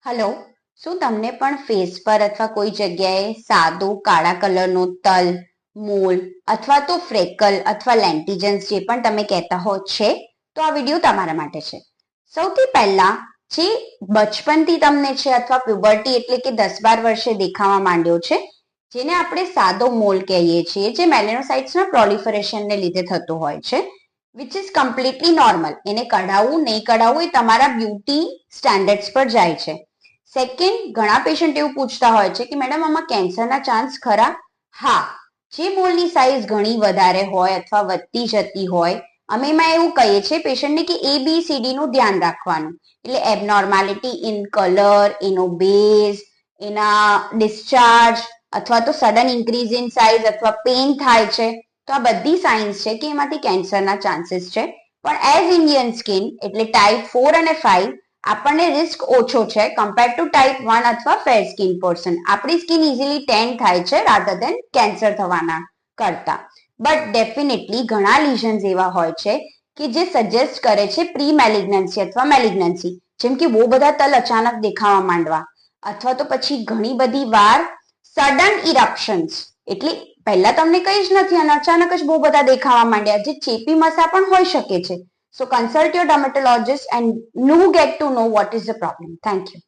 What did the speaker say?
Hello, શું તમને પણ ફેસ પર અથવા કોઈ જગ્યાએ સાદું કાળા કલરનો તલ, મોલ અથવા તો ફ્રેકલ અથવા લેન્ટિજન્સ જે પણ તમે કહેતા હો છે? તો આ વિડીયો તમારા માટે છે. સૌથી પહેલા જે બચપનથી તમને છે અથવા પ્યુબર્ટી એટલે કે 10-12 વર્ષે દેખાવા માંડ્યો છે, જેને આપણે સાદો મોલ કહીએ છીએ, જે મેલેનોસાઇટ્સના પ્રોલિફરેશનને લીધે થતો હોય છે, વિચ ઇઝ કમ્પ્લીટલી નોર્મલ. એને કઢાવવું નહીં કઢાવવું એ તમારા બ્યુટી સ્ટેન્ડર્ડ્સ પર જાય છે. સેકન્ડ, ઘણા પેશન્ટ એવું પૂછતા હોય છે કે મેડમ આમાં કેન્સરના ચાન્સ ખરા? હા, જે મોલની સાઇઝ ઘણી વધારે હોય અથવા વધતી જતી હોય, અમે એમાં એવું કહીએ છીએ પેશન્ટને કે ABCD નું ધ્યાન રાખવાનું. એટલે એબનોર્માલિટી ઇન કલર, એનો બેઝ, એના ડિસ્ચાર્જ અથવા તો સડન ઇન્ક્રીઝ ઇન સાઇઝ અથવા પેઇન થાય છે, તો આ બધી સાઇન્સ છે કે એમાંથી કેન્સરના ચાન્સીસ છે. પણ એઝ ઇન્ડિયન સ્કિન એટલે ટાઈપ 4 અને 5 આપણને રિસ્ક ઓછો છે કમ્પેર ટુ ટાઈપ 1 અથવા ફેર સ્કિન પર્સન. આપણી સ્કિન ઇઝીલી ટેન થાય છે રાધર દેન કેન્સર થવાના કરતા. બટ ડેફિનેટલી ઘણા લીઝન્સ એવા હોય છે કે જે સજેસ્ટ કરે છે પ્રી મેલિગ્નન્સી અથવા મેલિગ્નન્સી, જેમ કે બહુ બધા તલ અચાનક દેખાવા માંડવા અથવા તો પછી ઘણી બધી વાર સડન ઇરપ્શન્સ, એટલે પહેલા તમને કઈ જ નથી અને અચાનક જ બહુ બધા દેખાવા માંડ્યા, જે ચેપી મસા પણ હોઈ શકે છે. So consult your dermatologist and get to know what is the problem. Thank you.